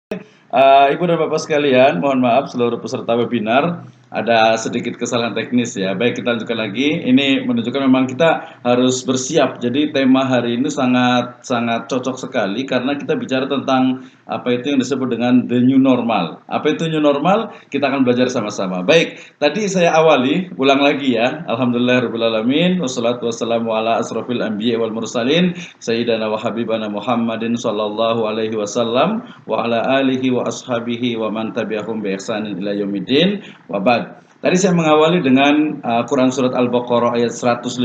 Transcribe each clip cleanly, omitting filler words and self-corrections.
Ibu dan Bapak sekalian, mohon maaf seluruh peserta webinar, ada sedikit kesalahan teknis ya. Baik, kita lanjutkan lagi. Ini menunjukkan memang kita harus bersiap. Jadi tema hari ini sangat sangat cocok sekali karena kita bicara tentang apa itu yang disebut dengan the new normal. Apa itu new normal? Kita akan belajar sama-sama. Baik, tadi saya awali, ulang lagi ya. Alhamdulillahirabbil alamin, wassalatu wassalamu ala asrofil anbiya wal mursalin, sayyidina wa habibana Muhammadin sallallahu alaihi wasallam wa ala alihi wa ashabihi wa man tabi'ahum bi ihsanin ila yaumiddin wa ba'd. Tadi saya mengawali dengan Quran surat Al-Baqarah ayat 155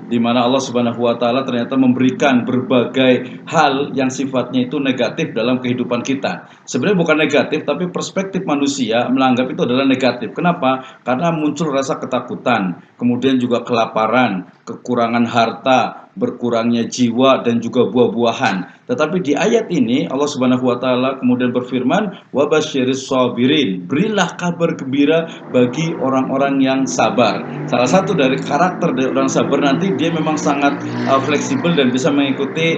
di mana Allah Subhanahu wa taala ternyata memberikan berbagai hal yang sifatnya itu negatif dalam kehidupan kita. Sebenarnya bukan negatif tapi perspektif manusia menganggap itu adalah negatif. Kenapa? Karena muncul rasa ketakutan, kemudian juga kelaparan, kekurangan harta, berkurangnya jiwa dan juga buah-buahan. Tetapi di ayat ini Allah Subhanahu wa taala kemudian berfirman, "Wa basyiris sabirin." Berilah kabar gembira bagi orang-orang yang sabar. Salah satu dari karakter dari orang sabar nanti dia memang sangat fleksibel dan bisa mengikuti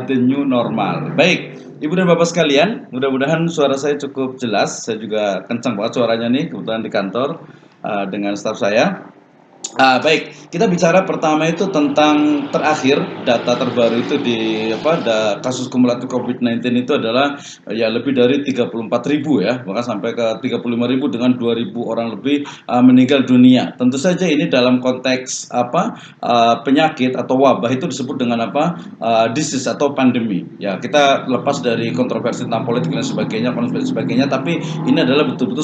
the new normal. Baik, Ibu dan Bapak sekalian, mudah-mudahan suara saya cukup jelas. Saya juga kencang banget suaranya nih, kebetulan di kantor dengan staf saya. Baik, kita bicara pertama itu tentang terakhir data terbaru itu di kasus kumulatif COVID-19 itu adalah ya lebih dari 34.000 ya, bahkan sampai ke 35.000 dengan 2.000 orang lebih meninggal dunia. Tentu saja ini dalam konteks penyakit atau wabah itu disebut dengan disease atau pandemi. Ya, kita lepas dari kontroversi tentang politik dan sebagainya, tapi ini adalah betul-betul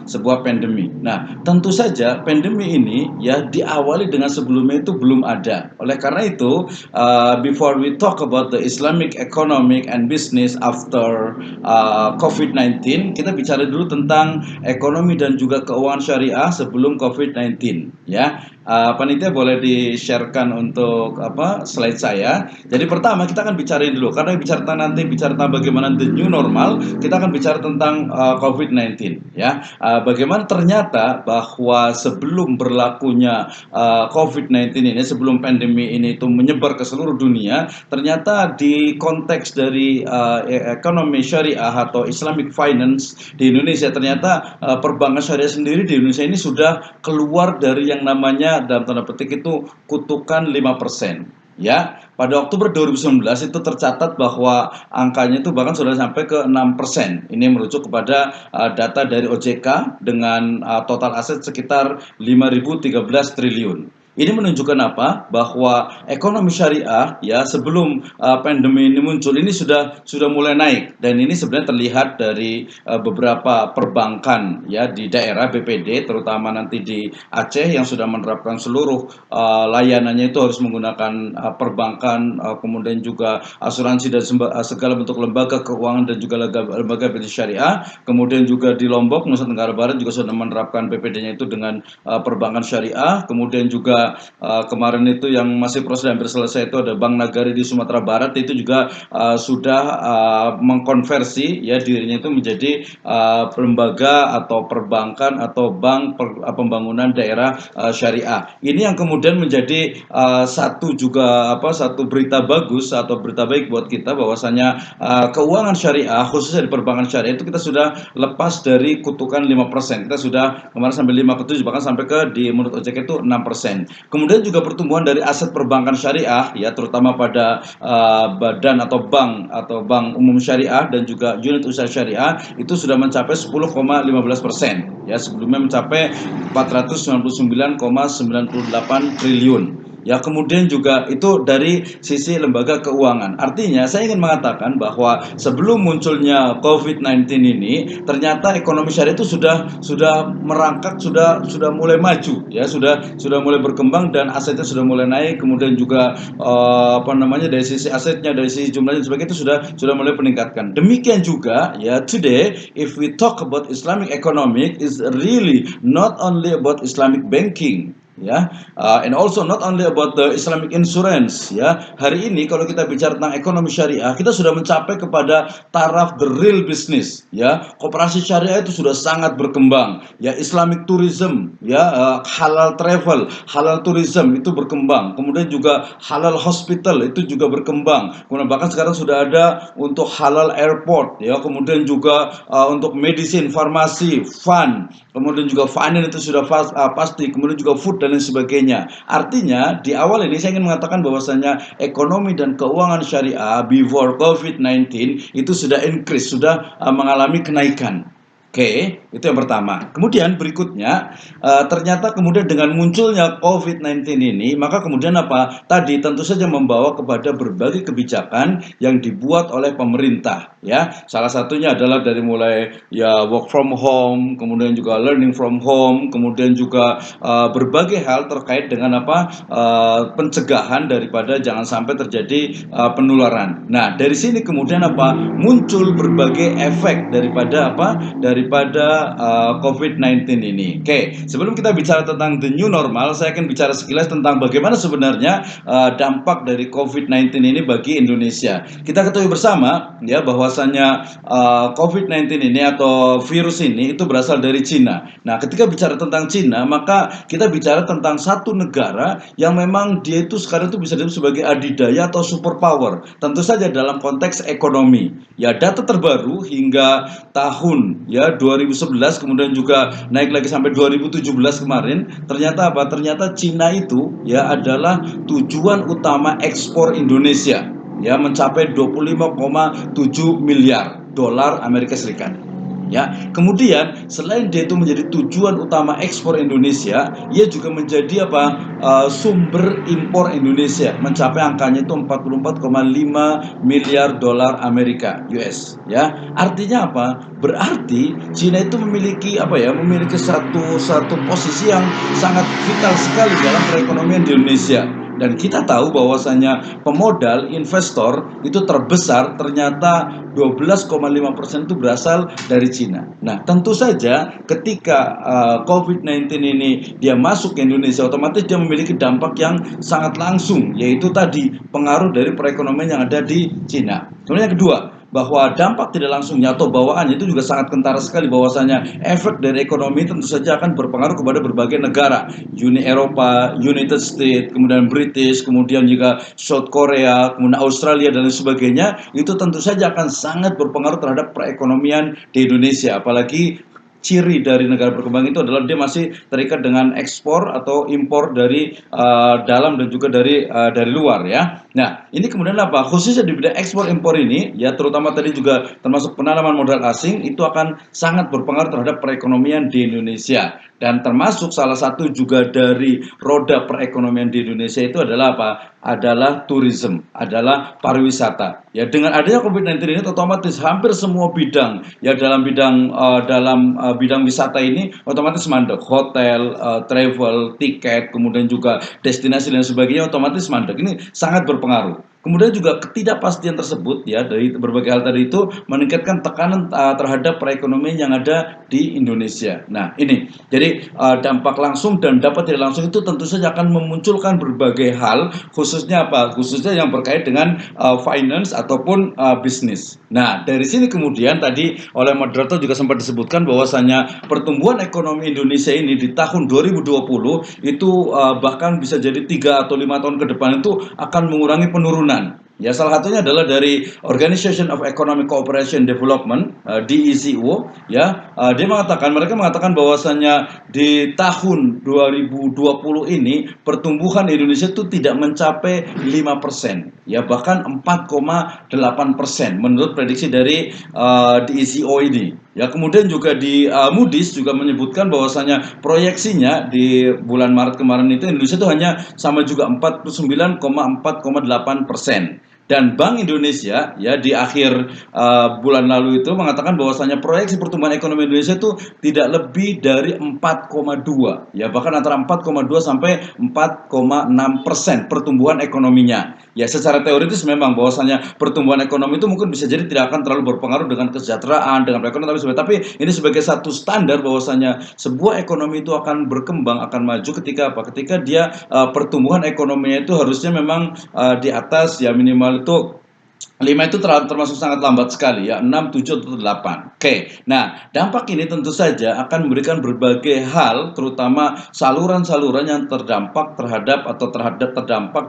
sebuah pandemi. Nah, tentu saja pandemi ini ya diawali dengan sebelumnya itu belum ada. Oleh karena itu, before we talk about the Islamic economic and business after COVID-19, kita bicara dulu tentang ekonomi dan juga keuangan syariah sebelum COVID-19. Ya, panitia boleh di-sharekan untuk slide saya. Jadi pertama kita akan bicarain dulu karena bicara tentang bagaimana the new normal, kita akan bicara tentang COVID-19 ya. Bagaimana ternyata bahwa sebelum berlakunya COVID-19 ini, sebelum pandemi ini itu menyebar ke seluruh dunia, ternyata di konteks dari ekonomi syariah atau Islamic finance di Indonesia, ternyata perbankan syariah sendiri di Indonesia ini sudah keluar dari yang namanya dalam tanda petik itu kutukan 5%. Ya, pada Oktober 2019 itu tercatat bahwa angkanya itu bahkan sudah sampai ke 6%. Ini merujuk kepada data dari OJK dengan total aset sekitar 5.013 triliun. Ini menunjukkan apa? Bahwa ekonomi syariah ya sebelum pandemi ini muncul ini sudah mulai naik, dan ini sebenarnya terlihat dari beberapa perbankan ya di daerah BPD, terutama nanti di Aceh yang sudah menerapkan seluruh layanannya itu harus menggunakan perbankan, kemudian juga asuransi dan segala bentuk lembaga keuangan dan juga lembaga bisnis syariah. Kemudian juga di Lombok, Nusa Tenggara Barat juga sudah menerapkan BPD-nya itu dengan perbankan syariah. Kemudian juga kemarin itu yang masih proses hampir selesai itu ada Bank Nagari di Sumatera Barat, itu juga sudah mengkonversi ya dirinya itu menjadi lembaga atau perbankan atau bank pembangunan daerah syariah. Ini yang kemudian menjadi satu berita bagus atau berita baik buat kita, bahwasanya keuangan syariah khususnya di perbankan syariah itu kita sudah lepas dari kutukan 5%. Kita sudah kemarin sampai 5 ke 7, bahkan sampai ke di menurut OJK itu 6%. Kemudian juga pertumbuhan dari aset perbankan syariah ya, terutama pada badan atau bank umum syariah dan juga unit usaha syariah itu sudah mencapai 10,15%. Ya, sebelumnya mencapai 499,98 triliun. Ya, kemudian juga itu dari sisi lembaga keuangan. Artinya saya ingin mengatakan bahwa sebelum munculnya COVID-19 ini, ternyata ekonomi syariah itu sudah merangkak, sudah mulai maju, ya sudah mulai berkembang dan asetnya sudah mulai naik. Kemudian juga dari sisi asetnya, dari sisi jumlahnya sebagainya itu sudah mulai peningkatkan. Demikian juga ya today, if we talk about Islamic economic, is really not only about Islamic banking. ya. And also not only about the Islamic insurance, ya. Hari ini kalau kita bicara tentang ekonomi syariah, kita sudah mencapai kepada taraf the real business, ya. Koperasi syariah itu sudah sangat berkembang, ya. Islamic tourism, ya, halal travel, halal tourism itu berkembang. Kemudian juga halal hospital itu juga berkembang. Kemudian bahkan sekarang sudah ada untuk halal airport, ya. Kemudian juga untuk medicine, farmasi, fund, kemudian juga finance itu sudah pasti, kemudian juga food dan lain sebagainya. Artinya di awal ini saya ingin mengatakan bahwasanya ekonomi dan keuangan syariah before COVID-19 itu sudah increase, sudah mengalami kenaikan. Oke, itu yang pertama. Kemudian berikutnya, ternyata kemudian dengan munculnya COVID-19 ini, maka kemudian apa? Tadi tentu saja membawa kepada berbagai kebijakan yang dibuat oleh pemerintah, ya. Salah satunya adalah dari mulai ya work from home, kemudian juga learning from home, kemudian juga berbagai hal terkait dengan apa? Pencegahan daripada jangan sampai terjadi penularan. Nah, dari sini kemudian apa? Muncul berbagai efek daripada apa? Daripada COVID-19 ini. Oke, sebelum kita bicara tentang the new normal, saya akan bicara sekilas tentang bagaimana sebenarnya dampak dari COVID-19 ini bagi Indonesia. Kita ketahui bersama ya bahwasanya COVID-19 ini atau virus ini itu berasal dari Cina. Nah, ketika bicara tentang Cina, maka kita bicara tentang satu negara yang memang dia itu sekarang itu bisa disebut sebagai adidaya atau superpower. Tentu saja dalam konteks ekonomi. Ya, data terbaru hingga tahun ya 2011 kemudian juga naik lagi sampai 2017 kemarin, ternyata apa? Ternyata Cina itu ya adalah tujuan utama ekspor Indonesia, ya, mencapai 25,7 miliar dolar Amerika Serikat. Ya, kemudian selain dia itu menjadi tujuan utama ekspor Indonesia, ia juga menjadi apa? Sumber impor Indonesia, mencapai angkanya itu 44,5 miliar dolar Amerika US, ya. Artinya apa? Berarti Cina itu memiliki apa ya? Memiliki satu posisi yang sangat vital sekali dalam perekonomian di Indonesia. Dan kita tahu bahwasanya pemodal investor itu terbesar ternyata 12,5% itu berasal dari Cina. Nah, tentu saja ketika COVID-19 ini dia masuk ke Indonesia, otomatis dia memiliki dampak yang sangat langsung, yaitu tadi pengaruh dari perekonomian yang ada di Cina. Kemudian yang kedua, bahwa dampak tidak langsungnya atau bawaannya itu juga sangat kentara sekali, bahwasanya efek dari ekonomi tentu saja akan berpengaruh kepada berbagai negara, Uni Eropa, United States, kemudian British, kemudian juga South Korea, kemudian Australia dan lain sebagainya. Itu tentu saja akan sangat berpengaruh terhadap perekonomian di Indonesia, apalagi ciri dari negara berkembang itu adalah dia masih terikat dengan ekspor atau impor dari dalam dan juga dari luar, ya. Nah, ini kemudian apa? Khususnya di bidang ekspor impor ini, ya, terutama tadi juga termasuk penanaman modal asing itu akan sangat berpengaruh terhadap perekonomian di Indonesia. Dan termasuk salah satu juga dari roda perekonomian di Indonesia itu adalah apa? Adalah tourism, adalah pariwisata. Ya, dengan adanya COVID-19 ini otomatis hampir semua bidang ya dalam bidang wisata ini otomatis mandek. Hotel, travel, tiket, kemudian juga destinasi dan sebagainya otomatis mandek. Ini sangat berpengaruh. Kemudian juga ketidakpastian tersebut ya dari berbagai hal tadi itu meningkatkan tekanan terhadap perekonomian yang ada di Indonesia. Nah, ini jadi dampak langsung dan dampak tidak langsung itu tentu saja akan memunculkan berbagai hal, khususnya apa? Khususnya yang berkait dengan finance ataupun bisnis. Nah, dari sini kemudian tadi oleh moderator juga sempat disebutkan bahwasanya pertumbuhan ekonomi Indonesia ini di tahun 2020 itu bahkan bisa jadi 3 atau 5 tahun ke depan itu akan mengurangi penurunan. Ya, salah satunya adalah dari Organization of Economic Cooperation Development (DECO). Ya, mereka mengatakan bahwasanya di tahun 2020 ini pertumbuhan Indonesia itu tidak mencapai 5%, ya, bahkan 4,8% menurut prediksi dari DECO ini. Ya, kemudian juga di Moody's juga menyebutkan bahwasanya proyeksinya di bulan Maret kemarin itu Indonesia itu hanya sama juga 49,4,8%. Dan Bank Indonesia ya di akhir bulan lalu itu mengatakan bahwasanya proyeksi pertumbuhan ekonomi Indonesia itu tidak lebih dari 4,2 ya, bahkan antara 4,2 sampai 4,6% pertumbuhan ekonominya. Ya secara teoritis memang bahwasanya pertumbuhan ekonomi itu mungkin bisa jadi tidak akan terlalu berpengaruh dengan kesejahteraan, dengan perekonomian, tapi ini sebagai satu standar bahwasanya sebuah ekonomi itu akan berkembang, akan maju ketika apa? Ketika dia pertumbuhan ekonominya itu harusnya memang di atas ya minimal itu 5 itu termasuk sangat lambat sekali ya, 6, 7 atau 8. Oke. Nah, dampak ini tentu saja akan memberikan berbagai hal terutama saluran-saluran yang terdampak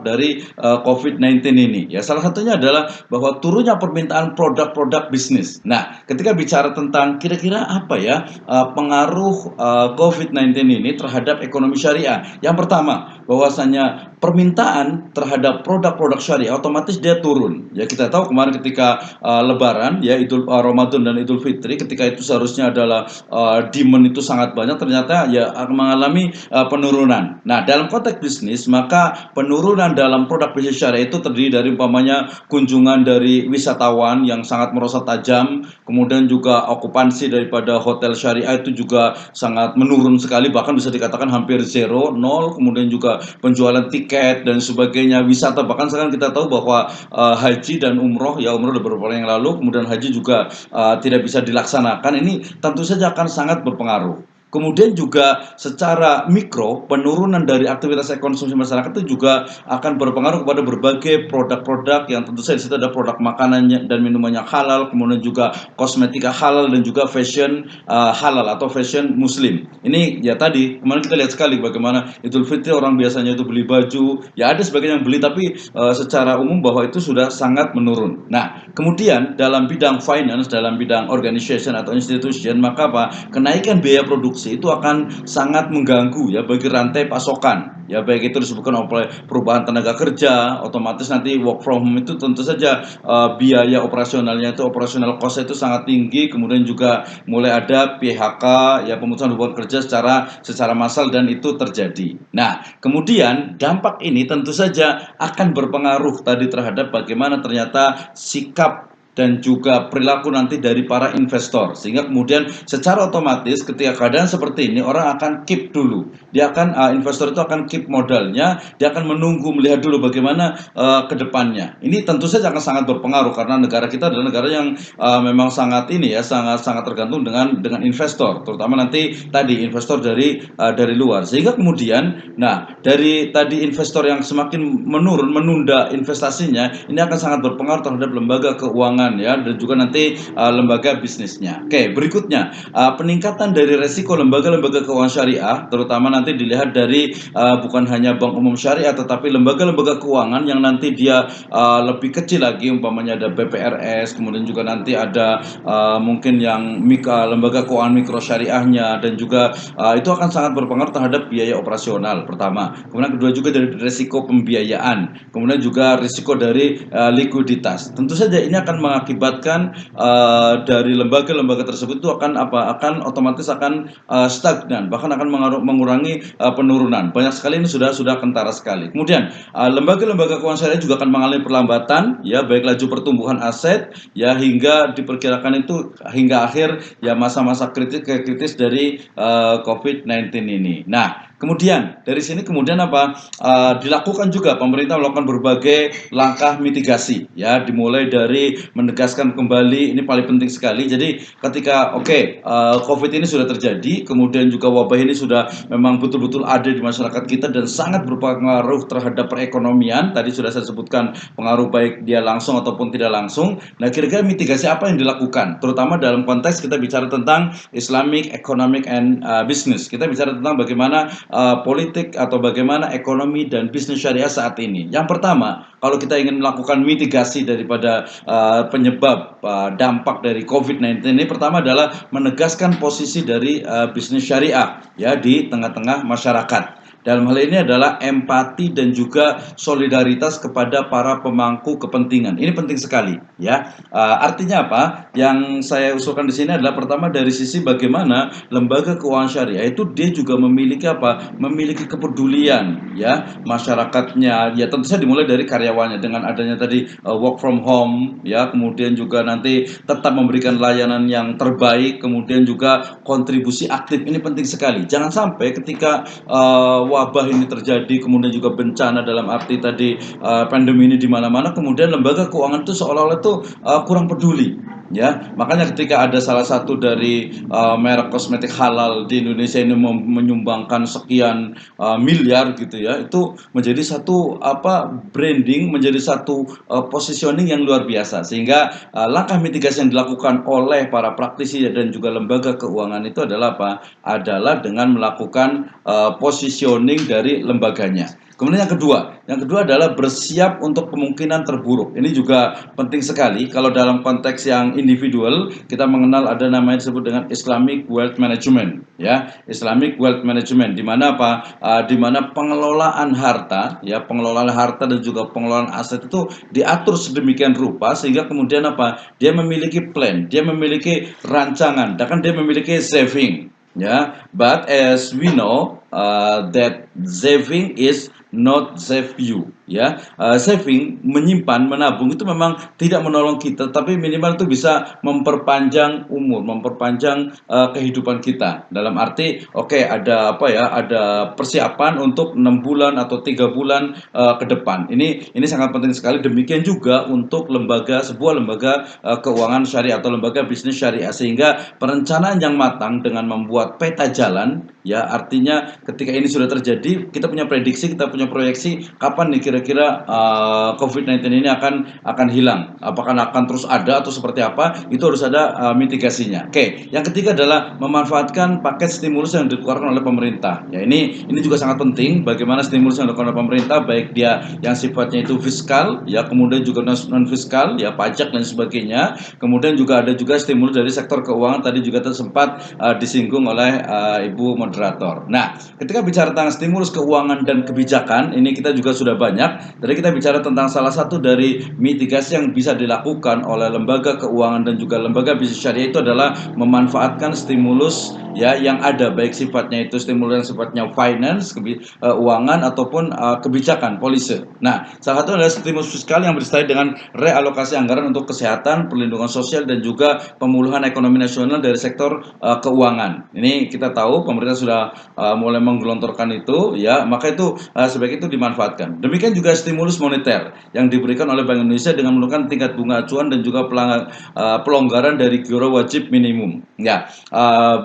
dari COVID-19 ini. Ya, salah satunya adalah bahwa turunnya permintaan produk-produk bisnis. Nah, ketika bicara tentang kira-kira apa ya pengaruh COVID-19 ini terhadap ekonomi syariah. Yang pertama, bahwasanya permintaan terhadap produk-produk syariah otomatis dia turun. Ya kita tahu kemarin ketika Lebaran ya Ramadan dan Idul Fitri, ketika itu seharusnya adalah demand itu sangat banyak, ternyata ya mengalami penurunan. Nah dalam konteks bisnis maka penurunan dalam produk bisnis syariah itu terdiri dari umpamanya kunjungan dari wisatawan yang sangat merosot tajam, kemudian juga okupansi daripada hotel syariah itu juga sangat menurun sekali, bahkan bisa dikatakan hampir zero, nol, kemudian juga penjualan tiket dan sebagainya, wisata, bahkan sekarang kita tahu bahwa haji dan umroh ya umroh beberapa hari yang lalu, kemudian haji juga tidak bisa dilaksanakan, ini tentu saja akan sangat berpengaruh. Kemudian juga secara mikro, penurunan dari aktivitas konsumsi masyarakat itu juga akan berpengaruh kepada berbagai produk-produk yang tentu saja di situ ada produk makanannya dan minumannya halal, kemudian juga kosmetika halal dan juga fashion halal atau fashion muslim. Ini ya tadi kemarin kita lihat sekali bagaimana Idul Fitri orang biasanya itu beli baju, ya ada sebagian yang beli tapi secara umum bahwa itu sudah sangat menurun. Nah, kemudian dalam bidang finance, dalam bidang organization atau institution, maka apa? Kenaikan biaya produksi itu akan sangat mengganggu ya bagi rantai pasokan. Ya baik itu disebutkan oleh perubahan tenaga kerja, otomatis nanti work from home itu tentu saja biaya operasionalnya itu operasional cost itu sangat tinggi, kemudian juga mulai ada PHK ya pemutusan hubungan kerja secara massal dan itu terjadi. Nah, kemudian dampak ini tentu saja akan berpengaruh tadi terhadap bagaimana ternyata sikap dan juga perilaku nanti dari para investor, sehingga kemudian secara otomatis ketika keadaan seperti ini orang akan keep dulu, dia akan investor itu akan keep modalnya, dia akan menunggu melihat dulu bagaimana ke depannya. Ini tentu saja akan sangat berpengaruh karena negara kita adalah negara yang memang sangat ini ya sangat tergantung dengan investor, terutama nanti tadi investor dari luar, sehingga kemudian dari tadi investor yang semakin menunda investasinya, ini akan sangat berpengaruh terhadap lembaga keuangan ya dan juga nanti lembaga bisnisnya. Oke, berikutnya peningkatan dari resiko lembaga-lembaga keuangan syariah, terutama nanti dilihat dari bukan hanya bank umum syariah tetapi lembaga-lembaga keuangan yang nanti dia lebih kecil lagi, umpamanya ada BPRS, kemudian juga nanti ada mungkin yang lembaga keuangan mikro syariahnya, dan juga itu akan sangat berpengaruh terhadap biaya operasional pertama. Kemudian kedua juga dari risiko pembiayaan, kemudian juga risiko dari likuiditas. Tentu saja ini akan mengakibatkan dari lembaga-lembaga tersebut itu akan otomatis akan stagnan, bahkan akan mengurangi penurunan. Banyak sekali ini sudah kentara sekali. Kemudian lembaga-lembaga keuangan syariah juga akan mengalami perlambatan ya, baik laju pertumbuhan aset ya hingga diperkirakan itu hingga akhir ya masa-masa kritis dari COVID-19 ini. Nah, kemudian dari sini kemudian dilakukan juga pemerintah melakukan berbagai langkah mitigasi ya, dimulai dari menegaskan kembali, ini paling penting sekali. Jadi ketika COVID ini sudah terjadi, kemudian juga wabah ini sudah memang betul-betul ada di masyarakat kita dan sangat berpengaruh terhadap perekonomian. Tadi sudah saya sebutkan pengaruh baik dia langsung ataupun tidak langsung. Nah, kira-kira mitigasi apa yang dilakukan? Terutama dalam konteks kita bicara tentang Islamic Economic and Business. Kita bicara tentang bagaimana politik atau bagaimana ekonomi dan bisnis syariah saat ini. Yang pertama, kalau kita ingin melakukan mitigasi daripada penyebab dampak dari COVID-19 ini, pertama adalah menegaskan posisi dari bisnis syariah ya di tengah-tengah masyarakat. dalam hal ini adalah empati dan juga solidaritas kepada para pemangku kepentingan. Ini penting sekali, ya. Artinya apa? Yang saya usulkan di sini adalah pertama dari sisi bagaimana lembaga keuangan syariah itu dia juga memiliki apa? Memiliki kepedulian, ya, masyarakatnya. Ya tentu saja dimulai dari karyawannya dengan adanya tadi work from home, ya, kemudian juga nanti tetap memberikan layanan yang terbaik, kemudian juga kontribusi aktif. Ini penting sekali. Jangan sampai ketika wabah ini terjadi, kemudian juga bencana dalam arti tadi pandemi ini di mana-mana, kemudian lembaga keuangan itu seolah-olah itu kurang peduli. Ya, makanya ketika ada salah satu dari merek kosmetik halal di Indonesia ini menyumbangkan sekian miliar gitu ya, itu menjadi satu branding, menjadi satu positioning yang luar biasa, sehingga langkah mitigasi yang dilakukan oleh para praktisi dan juga lembaga keuangan itu adalah apa? Adalah dengan melakukan positioning dari lembaganya. Kemudian yang kedua adalah bersiap untuk kemungkinan terburuk. Ini juga penting sekali. Kalau dalam konteks yang individual, kita mengenal ada namanya disebut dengan Islamic Wealth Management, ya, Islamic Wealth Management, di mana apa? Di mana pengelolaan harta, ya, pengelolaan harta dan juga pengelolaan aset itu diatur sedemikian rupa sehingga kemudian apa? Dia memiliki plan, dia memiliki rancangan, bahkan dia memiliki saving. Ya, but as we know that saving is not save you, ya. Saving, menyimpan, menabung itu memang tidak menolong kita, tapi minimal itu bisa memperpanjang umur, memperpanjang kehidupan kita. Dalam arti, oke, ada apa ya? Ada persiapan untuk 6 bulan atau 3 bulan ke depan. Ini sangat penting sekali. Demikian juga untuk sebuah lembaga keuangan syariah atau lembaga bisnis syariah, sehingga perencanaan yang matang dengan membuat peta jalan, ya, artinya ketika ini sudah terjadi, kita punya prediksi, kita punya proyeksi kapan nih kira-kira COVID-19 ini akan hilang. Apakah akan terus ada atau seperti apa? Itu harus ada mitigasinya. Oke, yang ketiga adalah memanfaatkan paket stimulus yang dikeluarkan oleh pemerintah. Ya, ini juga sangat penting bagaimana stimulus yang dikeluarkan oleh pemerintah, baik dia yang sifatnya itu fiskal, ya, kemudian juga non fiskal, ya, pajak dan sebagainya. Kemudian juga ada juga stimulus dari sektor keuangan, tadi juga sempat disinggung oleh Ibu moderator. Nah, ketika bicara tentang stimulus keuangan dan kebijakan, ini kita juga sudah banyak. Tadi kita bicara tentang salah satu dari mitigasi yang bisa dilakukan oleh lembaga keuangan dan juga lembaga bisnis syariah itu adalah memanfaatkan stimulus, ya, yang ada, baik sifatnya itu stimulus yang sifatnya finance, keuangan ataupun kebijakan policy. Nah, salah satu adalah stimulus fiskal yang disertai dengan realokasi anggaran untuk kesehatan, perlindungan sosial dan juga pemulihan ekonomi nasional dari sektor keuangan. Ini kita tahu pemerintah sudah mulai menggelontorkan itu, ya, maka itu sebaik itu dimanfaatkan. Demikian juga stimulus moneter yang diberikan oleh Bank Indonesia dengan menurunkan tingkat bunga acuan dan juga pelonggaran dari giro wajib minimum. Ya,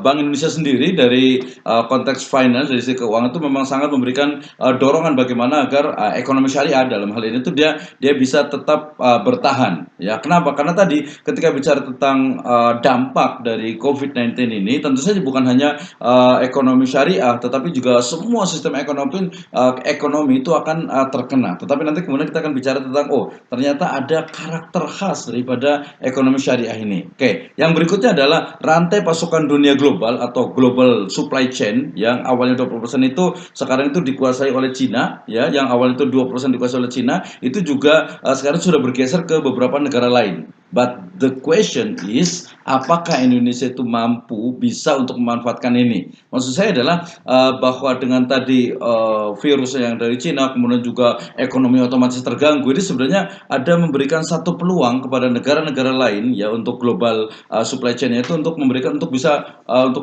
Bank Indonesia sendiri dari konteks finance, dari sisi keuangan itu memang sangat memberikan dorongan bagaimana agar ekonomi syariah dalam hal ini itu dia bisa tetap bertahan. Ya, kenapa? Karena tadi ketika bicara tentang dampak dari COVID-19 ini, tentu saja bukan hanya ekonomi syariah, tetapi juga semua sistem ekonomi itu akan terkena. Tetapi nanti kemudian kita akan bicara tentang ternyata ada karakter khas daripada ekonomi syariah ini. Oke, yang berikutnya adalah rantai pasokan dunia global atau global supply chain yang awalnya 20% itu sekarang itu dikuasai oleh Cina, ya, yang awalnya itu 20% dikuasai oleh Cina, itu juga sekarang sudah bergeser ke beberapa negara lain. But the question is, apakah Indonesia itu mampu bisa untuk memanfaatkan ini? Maksud saya adalah bahwa dengan tadi virus yang dari Cina, kemudian juga ekonomi otomatis terganggu, ini sebenarnya ada memberikan satu peluang kepada negara-negara lain, ya, untuk global supply chain itu untuk memberikan untuk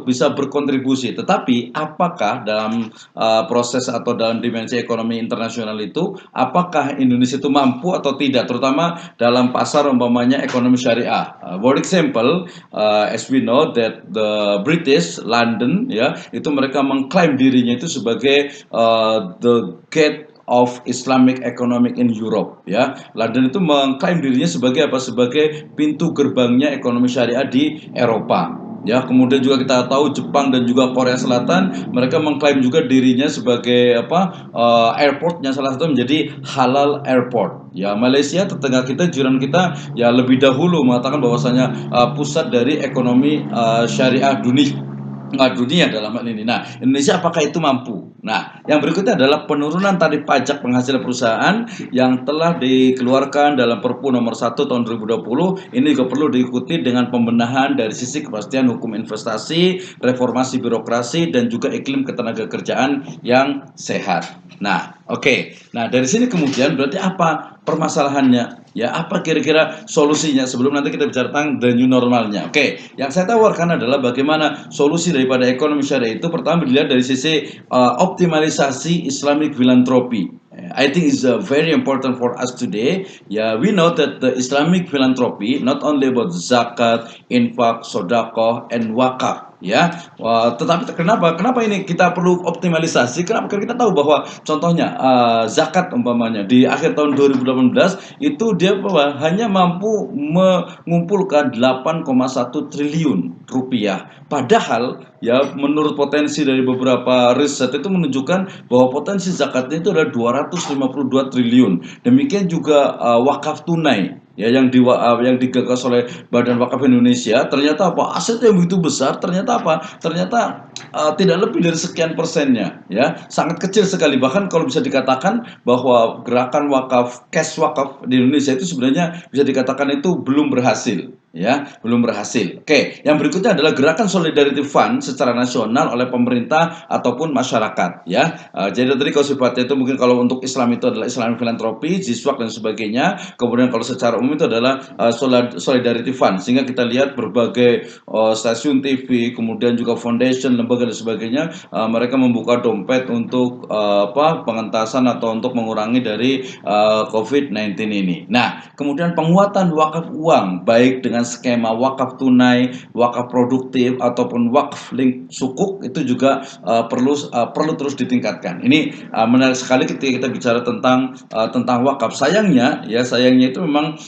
bisa berkontribusi. Tetapi apakah dalam proses atau dalam dimensi ekonomi internasional itu, apakah Indonesia itu mampu atau tidak, terutama dalam pasar umpamanya ekonomi syariah. For example, as we know that the British London, ya, itu mereka mengklaim dirinya itu sebagai the gate of Islamic economic in Europe, ya. London itu mengklaim dirinya sebagai apa? Sebagai pintu gerbangnya ekonomi syariah di Eropa. Ya, kemudian juga kita tahu Jepang dan juga Korea Selatan, mereka mengklaim juga dirinya sebagai airportnya salah satu menjadi halal airport. Ya, Malaysia tetangga kita, jiran kita, ya, lebih dahulu mengatakan bahwasanya pusat dari ekonomi syariah dunia dunia dalam hal ini. Nah, Indonesia apakah itu mampu? Nah, yang berikutnya adalah penurunan tarif pajak penghasilan perusahaan yang telah dikeluarkan dalam Perpu nomor 1 tahun 2020. Ini juga perlu diikuti dengan pembenahan dari sisi kepastian hukum investasi, reformasi birokrasi, dan juga iklim ketenagakerjaan yang sehat. Nah, oke. Nah, dari sini kemudian berarti apa permasalahannya? Ya, apa kira-kira solusinya sebelum nanti kita bicara tentang the new normalnya? Oke, yang saya tawarkan adalah bagaimana solusi daripada ekonomi syariah itu pertama dilihat dari sisi optimalisasi Islamic philanthropy. I think is very important for us today. Yeah, we know that the Islamic philanthropy not only about zakat, infak, sodakoh, and wakaf. Ya, wah, tetapi kenapa ini kita perlu optimalisasi? Kenapa? Karena kita tahu bahwa contohnya zakat umpamanya di akhir tahun 2018 itu dia bahwa hanya mampu mengumpulkan 8,1 triliun rupiah. Padahal ya menurut potensi dari beberapa riset itu menunjukkan bahwa potensi zakatnya itu adalah 252 triliun. Demikian juga wakaf tunai ya yang digagas oleh Badan Wakaf Indonesia. Ternyata apa, aset yang begitu besar ternyata apa, ternyata tidak lebih dari sekian persennya, ya sangat kecil sekali. Bahkan kalau bisa dikatakan bahwa gerakan wakaf, cash wakaf di Indonesia itu sebenarnya bisa dikatakan itu belum berhasil, ya belum berhasil. Oke, yang berikutnya adalah gerakan solidarity fund secara nasional oleh pemerintah ataupun masyarakat, ya. Jadi tadi kalau sifatnya itu mungkin kalau untuk Islam itu adalah Islamic philanthropy, Jiswak dan sebagainya. Kemudian kalau secara umum itu adalah solidarity fund, sehingga kita lihat berbagai stasiun TV, kemudian juga foundation, lembaga dan sebagainya, mereka membuka dompet untuk pengentasan atau untuk mengurangi dari COVID-19 ini. Nah, kemudian penguatan wakaf uang baik dengan skema wakaf tunai, wakaf produktif ataupun wakaf link sukuk itu juga perlu terus ditingkatkan. Ini menarik sekali ketika kita bicara tentang wakaf. Sayangnya itu memang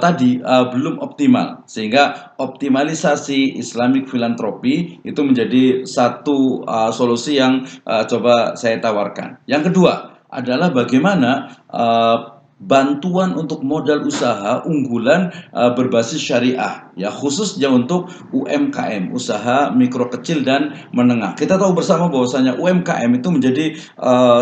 tadi belum optimal, sehingga optimalisasi Islamic philanthropy itu menjadi satu solusi yang coba saya tawarkan. Yang kedua adalah bagaimana bantuan untuk modal usaha unggulan berbasis syariah, ya khususnya untuk UMKM, usaha mikro kecil dan menengah. Kita tahu bersama bahwasanya UMKM itu menjadi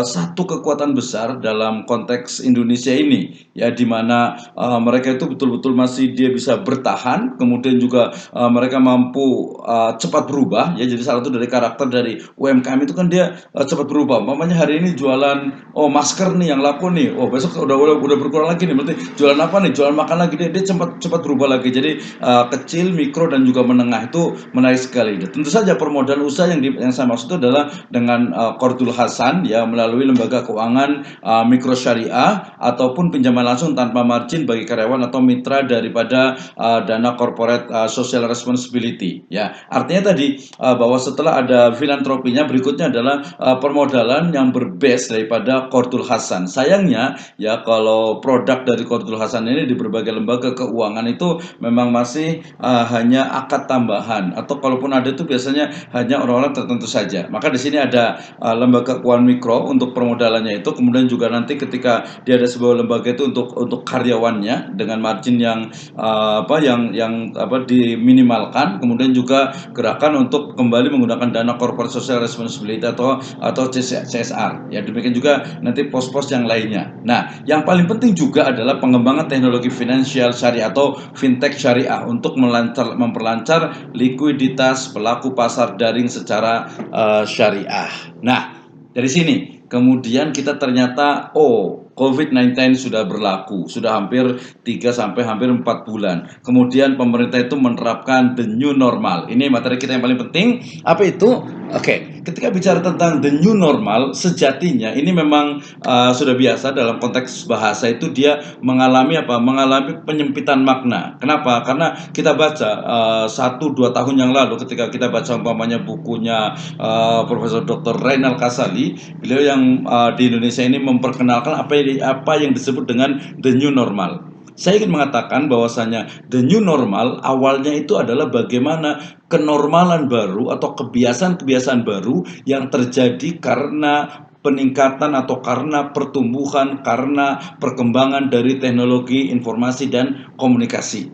satu kekuatan besar dalam konteks Indonesia ini, ya di mana mereka itu betul-betul masih dia bisa bertahan, kemudian juga mereka mampu cepat berubah, ya. Jadi salah satu dari karakter dari UMKM itu kan dia cepat berubah. Umpamanya hari ini jualan masker nih yang laku nih, besok udah berkurang lagi nih, berarti jualan apa nih, jualan makan lagi, dia cepat berubah lagi. Jadi kecil, mikro dan juga menengah itu menarik sekali. Tentu saja permodalan usaha yang saya maksud itu adalah dengan Qardul Hasan, ya melalui lembaga keuangan mikro syariah ataupun pinjaman langsung tanpa margin bagi karyawan atau mitra daripada dana corporate social responsibility, ya. Artinya tadi bahwa setelah ada filantropinya, berikutnya adalah permodalan yang berbase daripada Qardul Hasan. Sayangnya ya kalau produk dari Qardul Hasan ini di berbagai lembaga keuangan itu memang masih hanya akad tambahan, atau kalaupun ada itu biasanya hanya orang-orang tertentu saja. Maka di sini ada lembaga keuangan mikro untuk permodalannya itu, kemudian juga nanti ketika dia ada sebuah lembaga itu untuk karyawannya dengan margin yang diminimalkan, kemudian juga gerakan untuk kembali menggunakan dana corporate social responsibility atau CSR. Ya demikian juga nanti pos-pos yang lainnya. Nah, yang paling penting juga adalah pengembangan teknologi finansial syariah atau fintech syariah untuk memperlancar likuiditas pelaku pasar daring secara syariah. Nah, dari sini kemudian kita ternyata COVID-19 sudah berlaku, sudah hampir 3 sampai hampir 4 bulan. Kemudian pemerintah itu menerapkan the new normal. Ini materi kita yang paling penting. Apa itu? Oke, ketika bicara tentang the new normal, sejatinya ini memang sudah biasa dalam konteks bahasa itu dia mengalami penyempitan makna. Kenapa? Karena kita baca 1-2 tahun yang lalu ketika kita baca umpamanya bukunya Profesor Dr. Reynal Kasali, beliau yang di Indonesia ini memperkenalkan apa yang disebut dengan the new normal. Saya ingin mengatakan bahwasanya the new normal awalnya itu adalah bagaimana kenormalan baru atau kebiasaan-kebiasaan baru yang terjadi karena peningkatan atau karena pertumbuhan, karena perkembangan dari teknologi informasi dan komunikasi.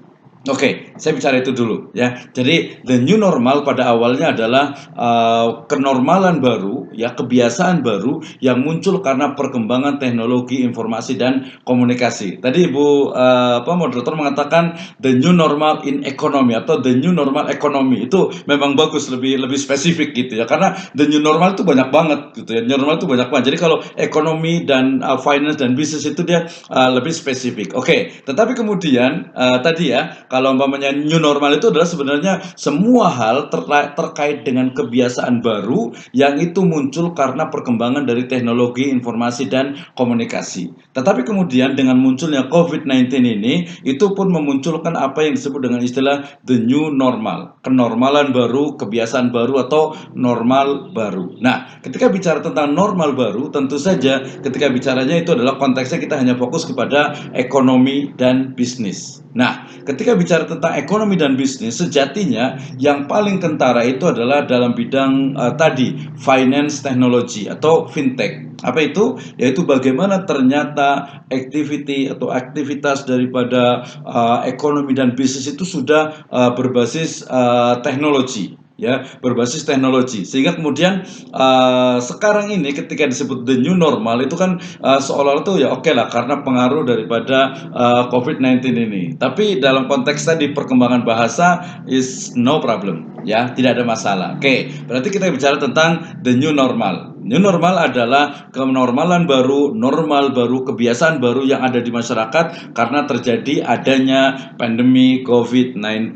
Oke, saya bicara itu dulu ya. Jadi the new normal pada awalnya adalah kenormalan baru, ya kebiasaan baru yang muncul karena perkembangan teknologi informasi dan komunikasi. Tadi Ibu moderator mengatakan the new normal in economy atau the new normal economy itu memang bagus, lebih lebih spesifik gitu ya. Karena the new normal itu banyak banget gitu ya. New normal itu banyak banget. Jadi kalau ekonomi dan finance dan bisnis itu dia lebih spesifik. Oke, tetapi kemudian tadi ya, kalau umpamanya new normal itu adalah sebenarnya semua hal terkait dengan kebiasaan baru yang itu muncul karena perkembangan dari teknologi informasi dan komunikasi. Tetapi kemudian dengan munculnya COVID-19 ini, itu pun memunculkan apa yang disebut dengan istilah the new normal, kenormalan baru, kebiasaan baru atau normal baru. Nah, ketika bicara tentang normal baru, tentu saja ketika bicaranya itu adalah konteksnya kita hanya fokus kepada ekonomi dan bisnis. Nah, ketika bicara tentang ekonomi dan bisnis, sejatinya yang paling kentara itu adalah dalam bidang tadi finance technology atau fintech. Apa itu? Yaitu bagaimana ternyata activity atau aktivitas daripada ekonomi dan bisnis itu sudah berbasis teknologi, ya berbasis teknologi, sehingga kemudian sekarang ini ketika disebut the new normal itu kan seolah-olah tuh ya oke lah karena pengaruh daripada COVID-19 ini. Tapi dalam konteks tadi perkembangan bahasa is no problem, ya tidak ada masalah. Oke, berarti kita bicara tentang the new normal. New normal adalah kenormalan baru, normal baru, kebiasaan baru yang ada di masyarakat karena terjadi adanya pandemi COVID-19.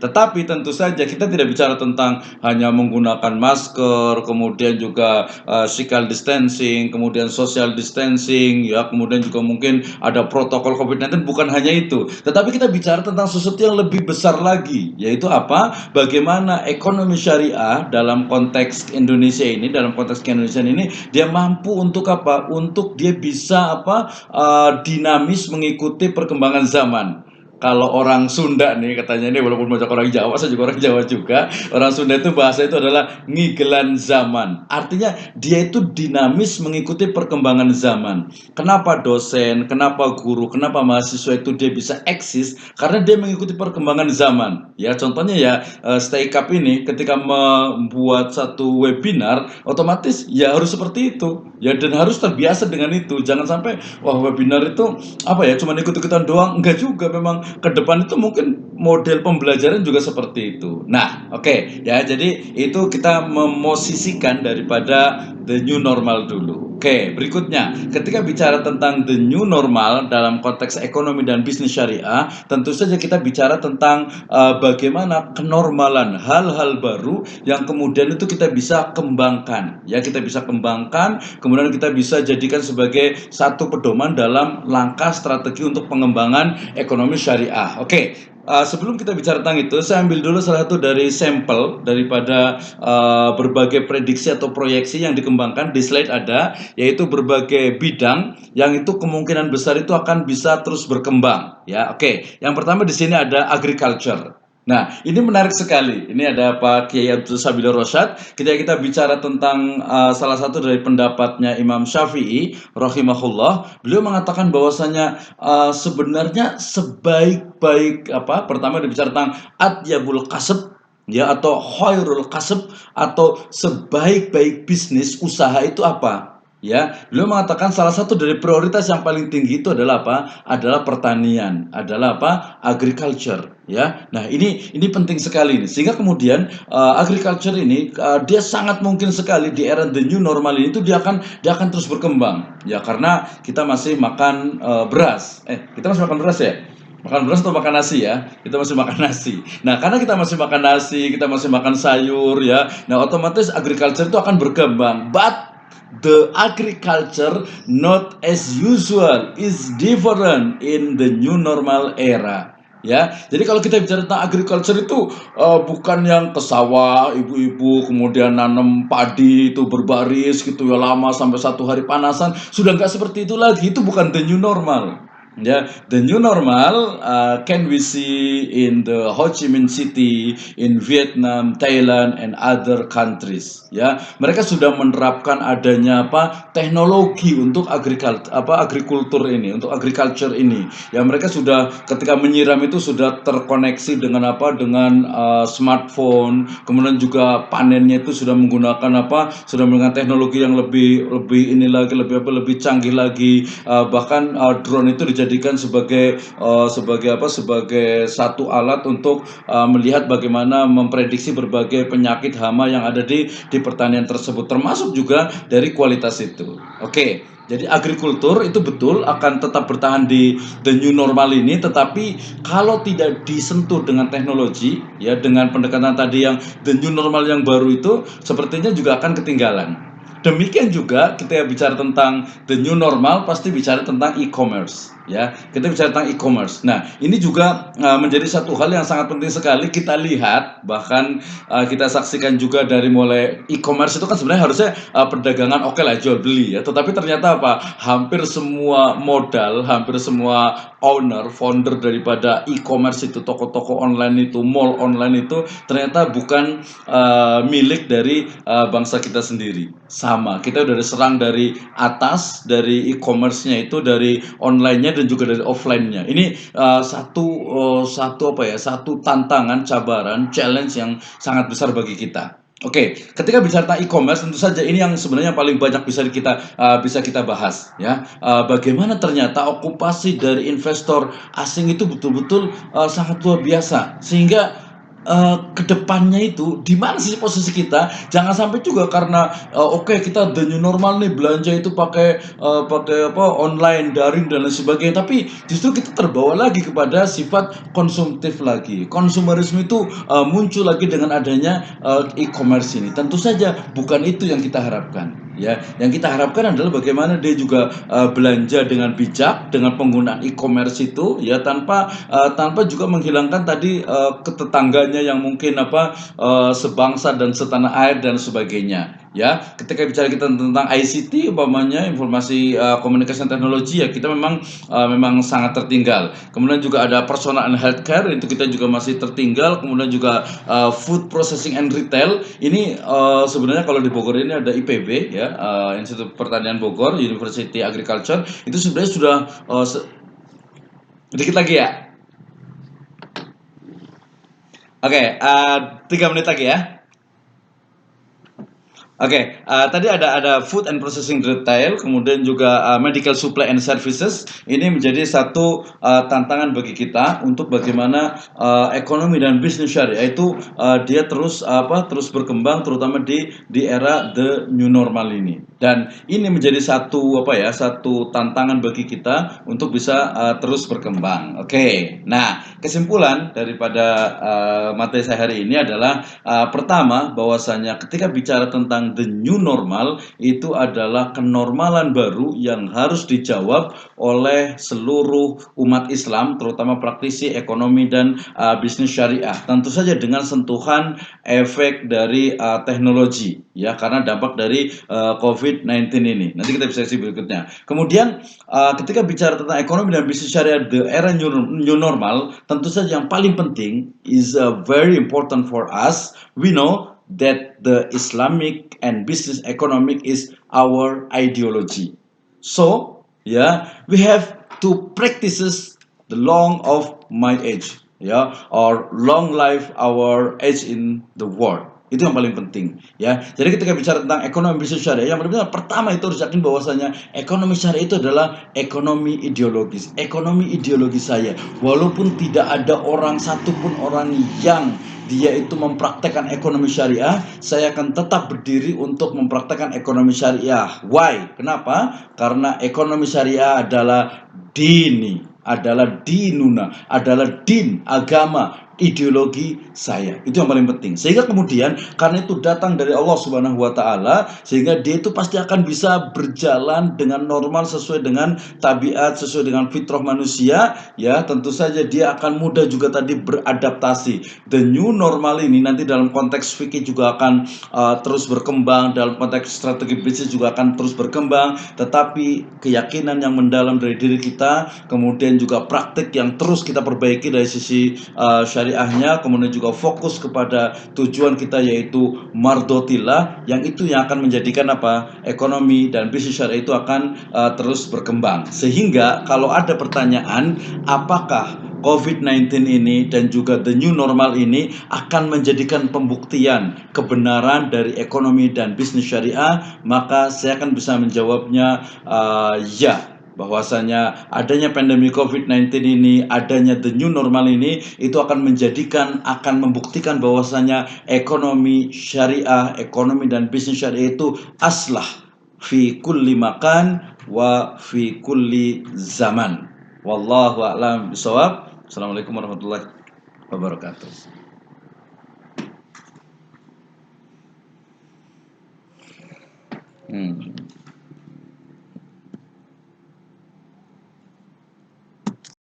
Tetapi tentu saja kita tidak bicara tentang hanya menggunakan masker, kemudian juga physical distancing, kemudian social distancing, ya, kemudian juga mungkin ada protokol COVID-19, bukan hanya itu. Tetapi kita bicara tentang sesuatu yang lebih besar lagi, yaitu apa? Bagaimana ekonomi syariah dalam konteks Indonesia ini, dalam konteks Indonesia ini, dia mampu untuk apa? Untuk dia bisa dinamis mengikuti perkembangan zaman. Kalau orang Sunda nih katanya, ini walaupun banyak orang Jawa, saya juga orang Jawa juga. Orang Sunda itu bahasa itu adalah ngigelan zaman. Artinya dia itu dinamis mengikuti perkembangan zaman. Kenapa dosen, kenapa guru, kenapa mahasiswa itu dia bisa eksis? Karena dia mengikuti perkembangan zaman. Ya contohnya ya Stay Cup ini ketika membuat satu webinar, otomatis ya harus seperti itu. Ya dan harus terbiasa dengan itu. Jangan sampai wah webinar itu apa ya cuma ikut-ikutan doang. Enggak juga, memang ke depan itu mungkin model pembelajaran juga seperti itu. Nah, oke, ya jadi itu kita memosisikan daripada the new normal dulu. Oke, berikutnya ketika bicara tentang the new normal dalam konteks ekonomi dan bisnis syariah, tentu saja kita bicara tentang bagaimana kenormalan hal-hal baru yang kemudian itu kita bisa kembangkan. Ya, kita bisa kembangkan, kemudian kita bisa jadikan sebagai satu pedoman dalam langkah strategi untuk pengembangan ekonomi syariah. Oke, sebelum kita bicara tentang itu, saya ambil dulu salah satu dari sampel daripada berbagai prediksi atau proyeksi yang dikembangkan. Di slide ada, yaitu berbagai bidang yang itu kemungkinan besar itu akan bisa terus berkembang. Ya, oke. Yang pertama di sini ada agriculture. Nah, ini menarik sekali. Ini ada Pak Kiai Abdul Sabil Rosyad. Ketika kita bicara tentang salah satu dari pendapatnya Imam Syafi'i rahimahullah, beliau mengatakan bahwasanya sebenarnya sebaik-baik apa? Pertama dibicara tentang atyabul kasb, ya, atau khairul kasb, atau sebaik-baik bisnis usaha itu apa? Ya, beliau mengatakan salah satu dari prioritas yang paling tinggi itu adalah apa? Adalah pertanian, adalah apa? Agriculture, ya. Nah, ini penting sekali ini. Sehingga kemudian agriculture ini dia sangat mungkin sekali di era the new normal ini itu dia akan terus berkembang. Ya, karena kita masih makan beras. Kita masih makan beras ya? Makan beras atau makan nasi ya? Kita masih makan nasi. Nah, karena kita masih makan nasi, kita masih makan sayur ya. Nah, otomatis agriculture itu akan berkembang. But the agriculture not as usual is different in the new normal era. Ya, jadi kalau kita bicara tentang agriculture itu bukan yang ke sawah, ibu-ibu kemudian nanam padi itu berbaris gitu ya lama sampai 1 hari panasan, sudah nggak seperti itu lagi. Itu bukan the new normal. Ya, the new normal can we see in the Ho Chi Minh City, in Vietnam, Thailand, and other countries. Ya, mereka sudah menerapkan adanya teknologi untuk agrikultur ini, untuk agriculture ini. Ya, mereka sudah ketika menyiram itu sudah terkoneksi dengan dengan smartphone, kemudian juga panennya itu sudah menggunakan sudah menggunakan teknologi yang lebih lebih ini lagi lebih canggih lagi. Bahkan drone itu dijadikan sebagai satu alat untuk melihat bagaimana memprediksi berbagai penyakit hama yang ada di pertanian tersebut, termasuk juga dari kualitas itu. Oke. Jadi agrikultur itu betul akan tetap bertahan di the new normal ini, tetapi kalau tidak disentuh dengan teknologi, ya dengan pendekatan tadi yang the new normal yang baru itu, sepertinya juga akan ketinggalan. Demikian juga kita bicara tentang the new normal, pasti bicara tentang e-commerce. Ya, kita bicara tentang e-commerce. Nah, ini juga menjadi satu hal yang sangat penting sekali kita lihat, bahkan kita saksikan juga dari mulai e-commerce itu kan sebenarnya harusnya perdagangan oke lah jual beli ya, tetapi ternyata hampir semua modal, hampir semua founder daripada e-commerce itu, toko-toko online itu, mall online itu ternyata bukan milik dari bangsa kita sendiri. Sama, kita udah diserang dari atas, dari e-commerce-nya itu, dari online-nya dan juga dari offline-nya. Ini satu tantangan, cabaran, challenge yang sangat besar bagi kita. Oke, ketika bicara tentang e-commerce, tentu saja ini yang sebenarnya paling banyak bisa kita bahas, ya. Bagaimana ternyata okupasi dari investor asing itu betul-betul sangat luar biasa, sehingga kedepannya itu di mana sih posisi kita? Jangan sampai juga karena oke, kita the new normal nih, belanja itu pakai online, daring dan lain sebagainya, tapi justru kita terbawa lagi kepada sifat konsumtif lagi. Konsumerisme itu muncul lagi dengan adanya e-commerce ini. Tentu saja bukan itu yang kita harapkan. Ya, yang kita harapkan adalah bagaimana dia juga belanja dengan bijak dengan penggunaan e-commerce itu, ya, tanpa juga menghilangkan tadi ketetangganya yang mungkin sebangsa dan setanah air dan sebagainya. Ya, ketika bicara kita tentang ICT, umpamanya informasi komunikasi dan teknologi, ya kita memang sangat tertinggal. Kemudian juga ada personal and healthcare, itu kita juga masih tertinggal. Kemudian juga food processing and retail, ini sebenarnya kalau di Bogor ini ada IPB, ya, Institut Pertanian Bogor, University Agriculture, itu sebenarnya sudah sedikit lagi ya. Oke, 3 menit lagi ya. Oke, tadi ada food and processing retail, kemudian juga medical supply and services. Ini menjadi satu tantangan bagi kita untuk bagaimana ekonomi dan bisnis syariah itu dia terus berkembang, terutama di era the new normal ini. Dan ini menjadi satu tantangan bagi kita untuk bisa terus berkembang. Oke, nah kesimpulan daripada materi saya hari ini adalah pertama, bahwasanya ketika bicara tentang the new normal, itu adalah kenormalan baru yang harus dijawab oleh seluruh umat Islam, terutama praktisi ekonomi dan bisnis syariah. Tentu saja dengan sentuhan efek dari teknologi, ya, karena dampak dari COVID-19 ini. Nanti kita bisa sesi berikutnya. Kemudian ketika bicara tentang ekonomi dan bisnis syariah the era new normal, tentu saja yang paling penting is very important for us. We know that the Islamic and business economic is our ideology. So, yeah, we have to practices the long of my age, ya, or long life our age in the world. Itu yang paling penting, ya. Jadi ketika bicara tentang ekonomi bisnis syariah, yang benar-benar pertama itu harus yakin bahwasanya ekonomi syariah itu adalah ekonomi ideologis. Ekonomi ideologi saya, walaupun tidak ada satupun orang yang dia itu mempraktekkan ekonomi syariah, saya akan tetap berdiri untuk mempraktekkan ekonomi syariah. Why? Kenapa? Karena ekonomi syariah adalah dinuna, adalah din, agama, ideologi saya. Itu yang paling penting. Sehingga kemudian karena itu datang dari Allah Subhanahu wa taala, sehingga dia itu pasti akan bisa berjalan dengan normal sesuai dengan tabiat, sesuai dengan fitrah manusia, ya. Tentu saja dia akan mudah juga tadi beradaptasi. The new normal ini nanti dalam konteks fikih juga akan terus berkembang, dalam konteks strategi bisnis juga akan terus berkembang, tetapi keyakinan yang mendalam dari diri kita, kemudian juga praktik yang terus kita perbaiki dari sisi syariahnya, kemudian juga fokus kepada tujuan kita yaitu mardotillah, yang itu yang akan menjadikan apa, ekonomi dan bisnis syariah itu akan terus berkembang. Sehingga kalau ada pertanyaan apakah COVID-19 ini dan juga the new normal ini akan menjadikan pembuktian kebenaran dari ekonomi dan bisnis syariah, maka saya akan bisa menjawabnya ya, bahwasanya adanya pandemi COVID-19 ini, adanya the new normal ini, itu akan menjadikan, akan membuktikan bahwasanya ekonomi syariah, ekonomi dan bisnis syariah itu aslah fi kulli makan wa fi kulli zaman. Wallahu a'lam bishawab. Assalamualaikum warahmatullahi wabarakatuh. Hmm.